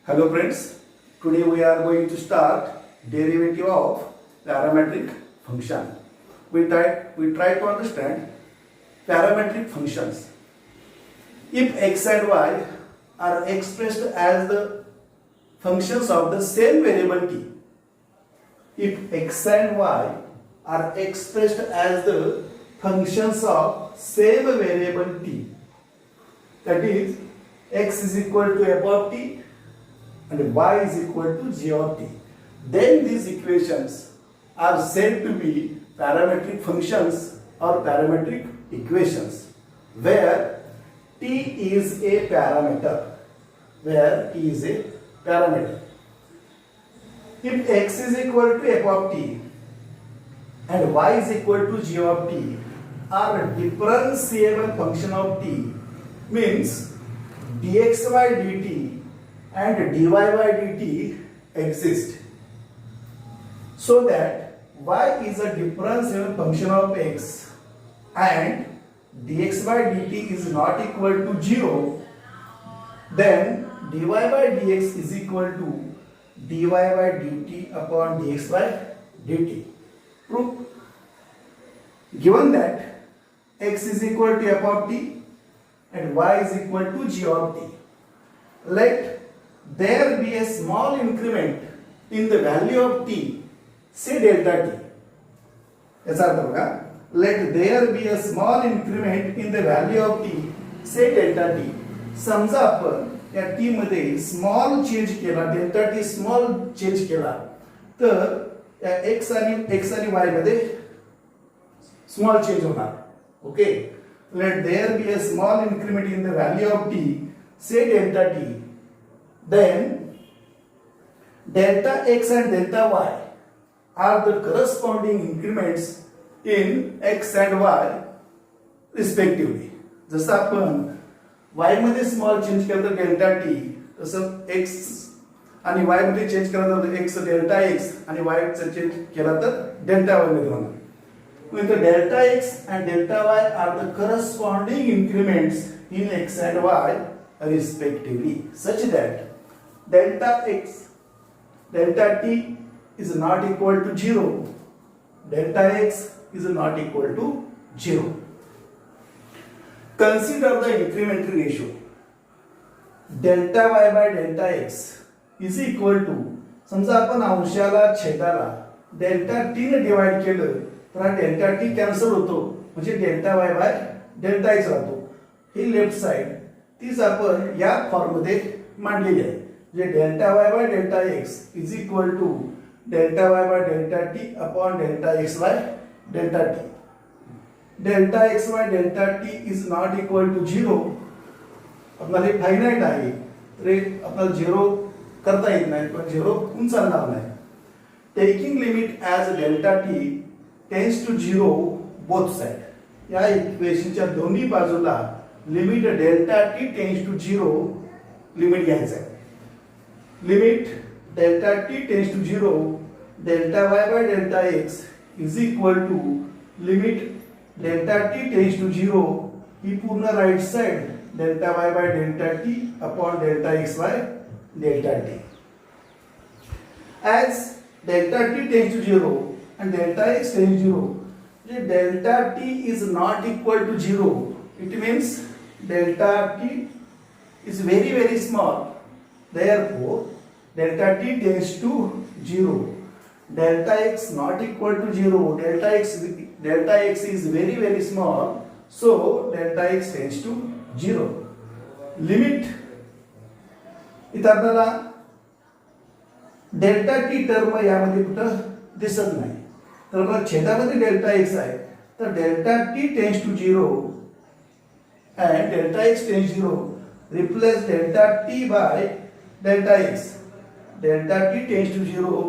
Hello friends, today we are going to start derivative of parametric function. We try to understand parametric functions. If x and y are expressed as the functions of the same variable t, if x and y are expressed as the functions of same variable t, that is x is equal to f of t and y is equal to g of t, then these equations are said to be parametric functions or parametric equations, where t is a parameter. If x is equal to f of t and y is equal to g of t are a differentiable function of t, means dx by dt and dy by dt exist, so that y is a differentiable function of x and dx by dt is not equal to 0, then dy by dx is equal to dy by dt upon dx by dt. Proof: given that x is equal to f of t and y is equal to g of t, let there be a small increment in the value of t, say delta t. याचा अर्थ बघा, let there be a small increment in the value of t, say delta t. समजा आपण या t मध्ये small change केला, delta T small change केला, तर या x आणि y मध्ये स्मॉल चेंज होणार. Okay, let there be a small increment in the value of t, say delta t, then delta x and delta y are the corresponding increments in x and y respectively. जसं आपण y मध्ये small change केलं तर delta T, तसं x आणि y मध्ये change केला तर x डेल्टा x आणि y चा चेंज केला तर डेल्टा y मध्ये होणार. म्हणजे delta x and delta y are the corresponding increments in x and y respectively, such that delta x delta t is not equal to 0, delta x is not equal to 0. Consider the incrementary ratio. Delta y by delta x is equal to, समजा आपण अंशाला छेदाला delta T ने divide केलं तर हा delta T cancel होतो, म्हणजे delta y by delta x राहतो. ही left side तीच आपण या फॉर्म मध्ये मांडलेली आहे, जे delta y by delta x is equal to delta y by delta t upon delta x by delta t. Delta x by delta t is not equal to 0. आपल्याला हे finite आहे, तर आपल्याला 0 करता येत नाही, पण 0 होऊन चालणार नाही. Taking limit as delta t tends to 0 both side, या इक्वेशनच्या दोन्ही बाजूला limit delta t tends to 0 limit घ्यायचं आहे. Limit delta t tends to 0 delta y by delta x is equal to limit delta t tends to 0 ही पूर्ण right side delta y by delta t upon delta x by delta t. As delta t tends to 0 and delta x tends to 0, if delta t is not equal to 0, it means delta t is very small. Therefore, delta t tends to 0. Delta x not equal to 0. Delta x is very small. So delta x tends to 0. Limit इथं आपल्याला delta T term यामध्ये कुठं दिसत नाही, तर आपला छेदामध्ये delta x आहे, तर delta t tends to 0 and delta x tends to 0, replace delta t by delta x. Delta t tends to 0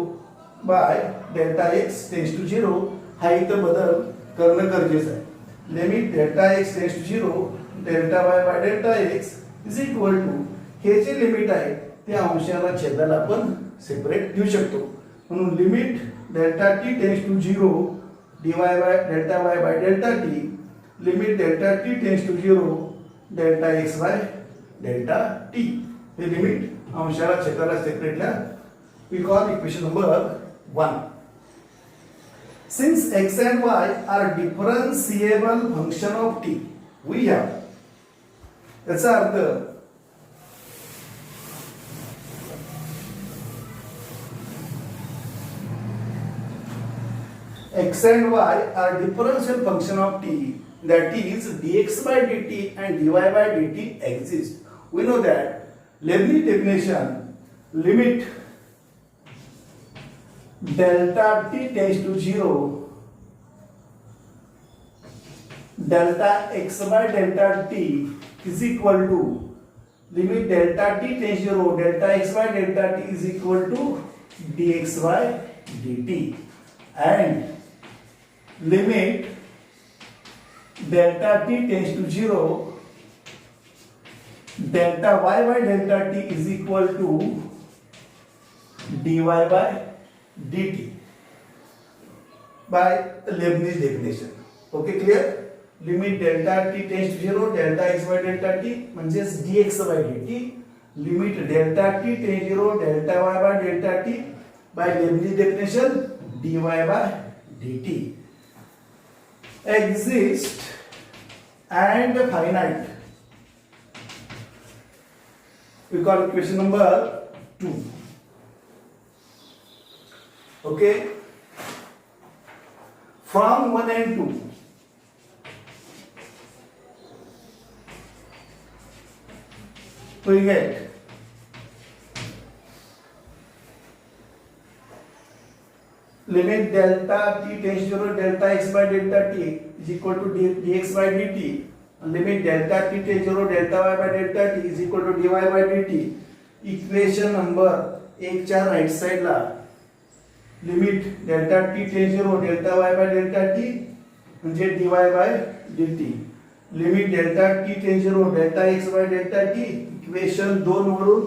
by delta x tends to 0 हा इथं बदल करणं गरजेचं आहे. Limit delta x tends to 0 delta y by delta x is equal to, हे जे limit आहे ते अंशाला छेदाला आपण सेपरेट घेऊ शकतो. म्हणून limit delta t tends to 0 dy by delta y by delta t, limit delta t tends to 0 delta x by delta t, हे लिमिट अंशाला छेदाला सेपरेटल्या we call equation number 1. Since x and y are differentiable function of t, we have, याचा अर्थ x and y are differential function of t, that is dx by dt and dy by dt exist. We know that Leibniz definition, limit delta t tends to 0, delta x by delta t is equal to limit delta t tends to 0, delta x by delta t is equal to dx by dt, and limit delta t tends to 0, delta y by delta t is equal to dy by dt by Leibniz definition. Okay, clear? Limit delta t tends to 0, delta x by delta t म्हणजेच dx by dt, limit delta t tends to 0, delta y by delta t by Leibniz definition dy by dt exist and finite. We call equation number 2. Okay, from 1 and 2, we get limit delta t tends to 0, delta x by delta t is equal to dx by dt, limit delta t tends to 0, delta y by delta t is equal to dy by dt. Equation number 1 च्या right साइडला limit delta t tend 0, delta y by delta t म्हणजे dy by dt, limit delta t tend 0, delta x by delta t equation 2 वरून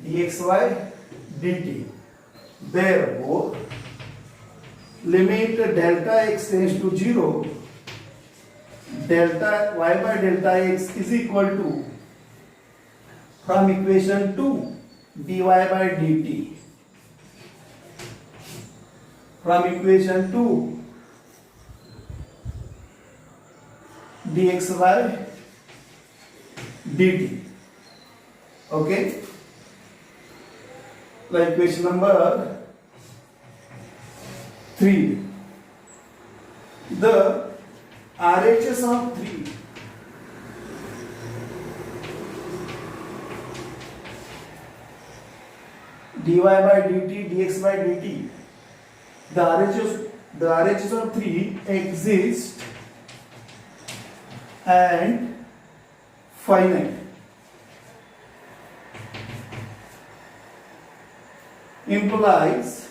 dx by dt. Therefore limit delta x tends to 0, delta y by delta x is equal to, from equation 2, dy by dt, from equation 2, dx by dt. Okay, like equation number 3. The RHS of 3 dy by dt, dx by dt, the RHS of 3 exist and finite. Implies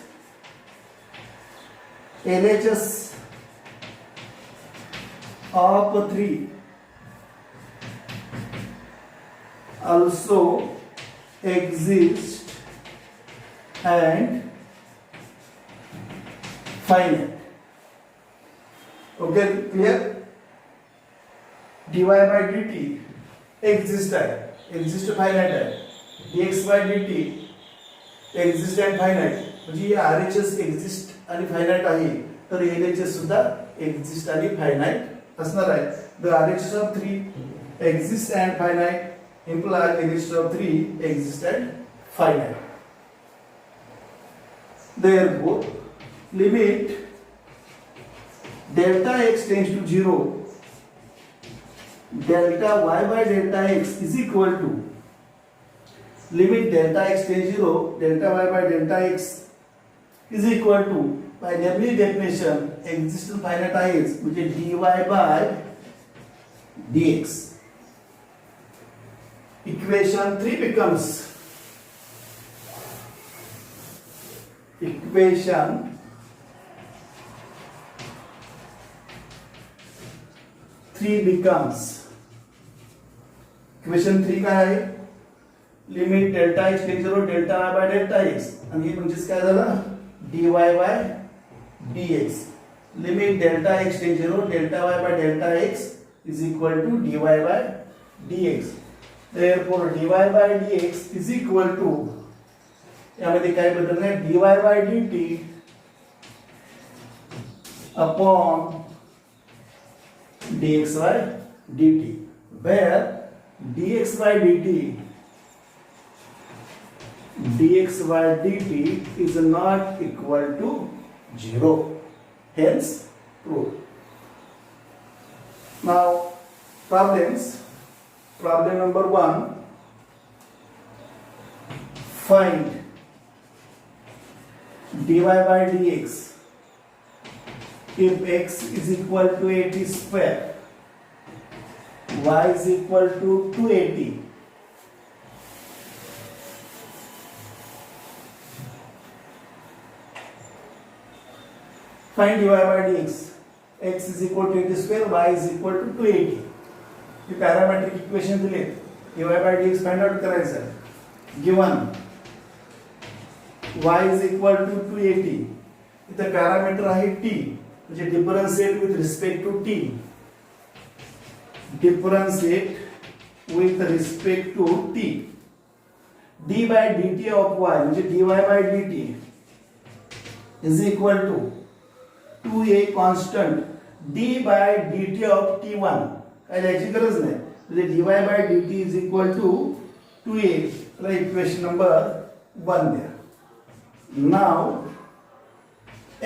LHS of 3 also exist and finite. Okay, clear? dy by dt exist finite है, dx by dt exist and finite, म्हणजे RHS exist आणि finite आहे, तर LHS सुद्धा exist आणि finite असणार आहे. The RHS of 3 exist and finite implies LHS of 3 exist and finite. Therefore limit delta x tends to 0, delta y by delta x is equal to, limit delta x tends to 0, delta y by delta x is equal to, by Leibniz definition exist and finite is, which is dy by dx. Equation 3 becomes equation 3 becomes equation 3 काय आहे, limit delta x tend 0, delta y by delta x, आणि हे म्हणजेच काय झालं, dy by dx. Limit delta x tends 0, delta y by delta x is equal to dy by dx. therefore dy by dx is equal to, यामध्ये काय बदल नाही, dy by dt upon dx by dt, where dx by dt is not equal to 0, hence proved. Now problems. Problem number 1, find dy by dx if x is equal to 80 square, y is equal to 280. Find dy by dx, x is equal to 80 square, y is equal to 280. हे parametric equation दिले, dy by dx find out करायचं. Given y is equal to 280, इथे parameter आहे t, म्हणजे differentiate with respect to t, differentiate with respect to t. d by dt of y म्हणजे dy by dt is equal to 2a constant d by dt of t1. काय लिहायची गरज नाही, म्हणजे dy by dt is equal to 2a, तर equation number 1 द्या. नाव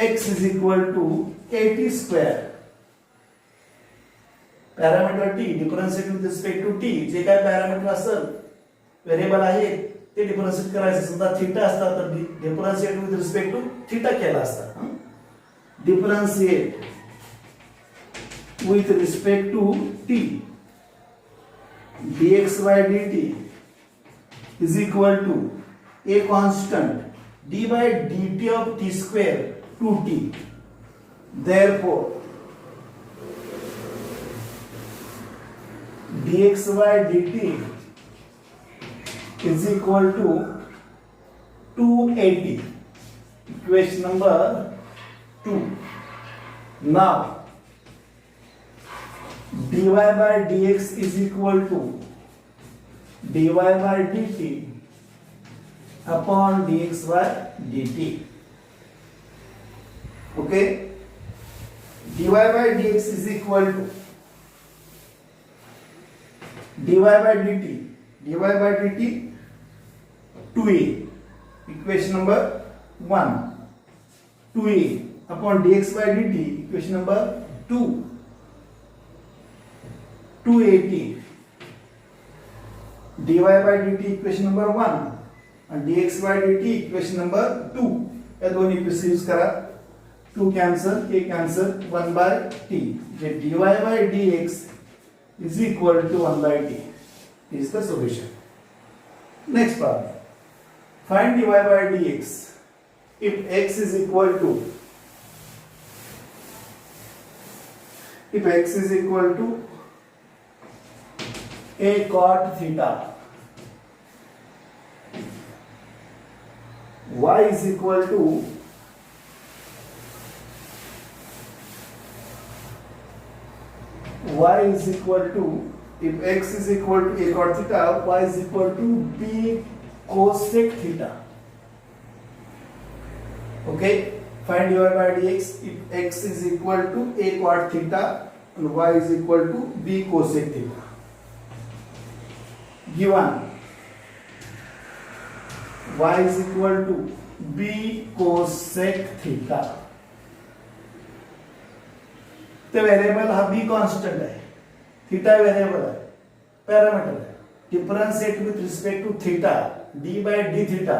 x is equal to 80 square, parameter t, differentiate with respect to t, जे काय पॅरामीटर असेल व्हेरिएबल आहे ते डिफरन्शिएट करायचं. समजा थीटा असता तर differentiate with respect to theta केला असता. Differentiate with respect to t, dx by dt is equal to a constant d by dt of t square to t. Therefore dx by dt is equal to 280. Equation number 2. Now dy by dx is equal to dy by dt upon dx by dt. Okay, dy by dx is equal to dy by dt 2a, equation number 1, 2a upon dx by dt, equation number 2, 280. dy by dt equation number 1 आणि dx by dt equation number 2. या दोन्ही equation use करा. 2 cancel, a cancel, 1 by t, J dy by dx is equal to 1 by t is the solution. Next problem. Find dy by dx if x is equal to a cot theta, y is equal to if x is equal to a cot theta, y is equal to b cosec theta. Okay, find dy by dx if x is equal to a cot theta and y is equal to b cosec theta. Given y is equal to b cosec theta, तो variable हा b constant आहे, theta variable आहे, parameter आहे. Differentiate with respect to theta, d by d theta,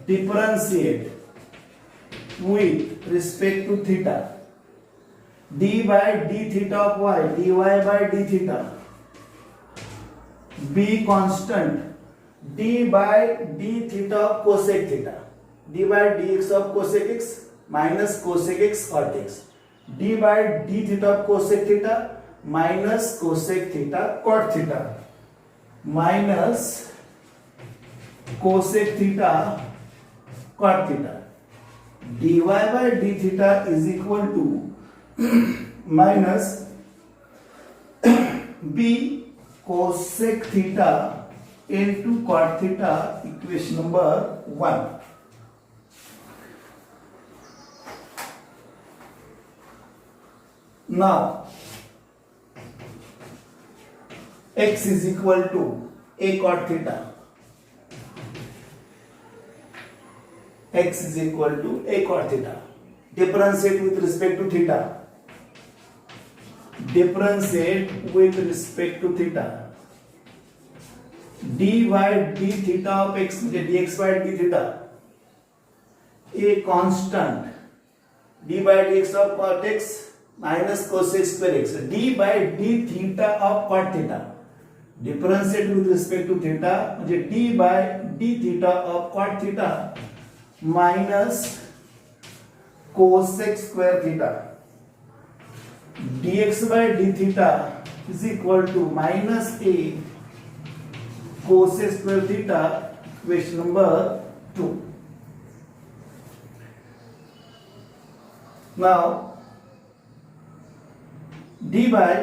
differentiate with respect to theta, d by d theta of y, dy by d theta, b constant, d by d theta of cosec theta, d by dx of cosec x minus cosec x cot x, d by d theta of cosec theta minus cosec theta cot theta minus cosec theta cot theta. dy by d theta is equal to minus b cosec theta into cot theta, equation number 1. Now x is equal to a cot theta. X is equal to a cot theta. Differentiate with respect to theta. Differentiate with respect to theta. d by d theta of x म्हणजे dx by d theta. A constant d by dx of cot x minus cosec square x. d by d theta of cot theta. Differentiate with respect to theta म्हणजे d by d theta of cot theta minus cosec square theta. dx by d theta is equal to minus a cosec square theta, equation number 2. Now d by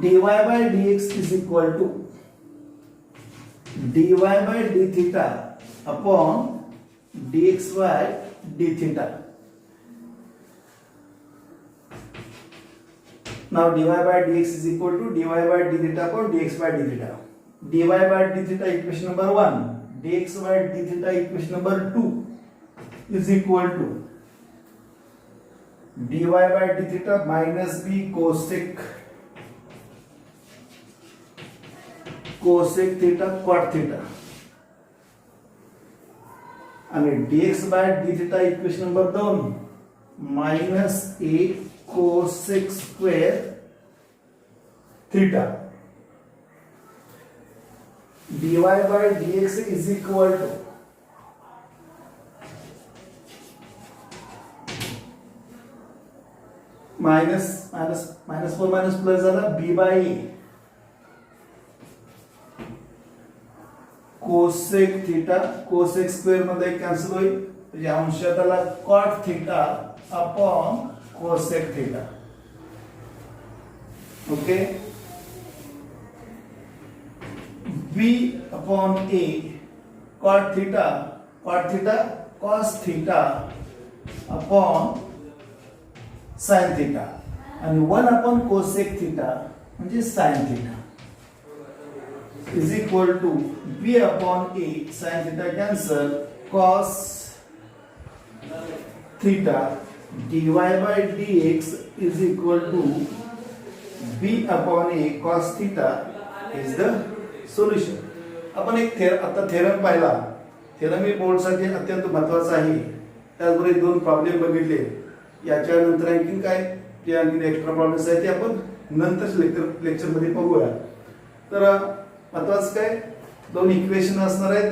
dy by dx is equal to dy by d theta upon dx by d theta. Now dy by dx is equal to dy by d theta upon dx by d theta. dy by d theta equation number 1, dx by d theta equation number 2 is equal to dy by d theta minus b cosec theta cot theta आणि dx by d theta equation number 2 minus a cosec square theta. dy by dx is equal to minus 4 minus plus झाला b by a cosec theta, cosec square मध्ये cancel होईल म्हणजे अंशात आला cot theta upon cosec theta. Okay, b upon a cot theta cos theta upon sin theta आणि 1 upon cosec theta म्हणजे sin theta is equal to b upon a sin theta cancel cos theta dy by dx is equal to b upon a cos theta is the solution. आपण एक आता theorem पाहिला. Theorem हे board साठी अत्यंत महत्त्वाचा आहे. त्याचबरोबर दोन प्रॉब्लेम बघितले. याच्या नंतर आणखी काय ते आणखी एक्स्ट्रा प्रॉब्लेम्स आहेत ते आपण नंतर लेक्चर मध्ये बघूया. तर महत्त्वाचं काय दोन इक्वेशन असणार आहेत.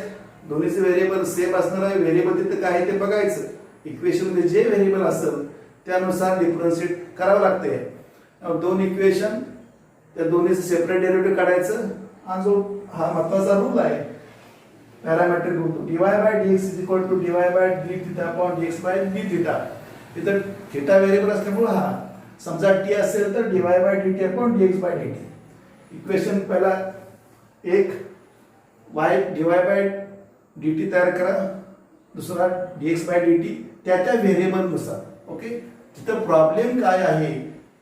दोन्हीचे व्हेरिएबल सेम असणार आहे. व्हेरिएबल तिथे काय आहे ते बघायचं. इक्वेशन मध्ये जे व्हेरिएबल असेल त्यानुसार डिफरन्शिएट करावं लागते. दोन इक्वेशन त्या दोन्हीचे सेपरेट डेरिव्हेटिव्ह काढायचं आणि जो हा महत्त्वाचा रूल आहे parametric rule dy by dx is equal to dy by d theta upon dx by d theta. इथं थीटा व्हेरिएबल असल्यामुळे हा समजा t असेल तर dy by dt upon dx by dt. Equation पहिला एक y dy by dt तयार करा, दुसरा dx by dt त्याच्या व्हेरिएबल नुसार. ओके, तिथं प्रॉब्लेम काय आहे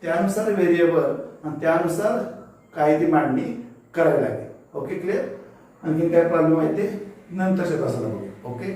त्यानुसार व्हेरिएबल आणि त्यानुसार काय ती मांडणी करावी लागेल. Okay, clear. आणखी काय प्रॉब्लेम आहे ते नंतरच्या तासाला बघू. ओके.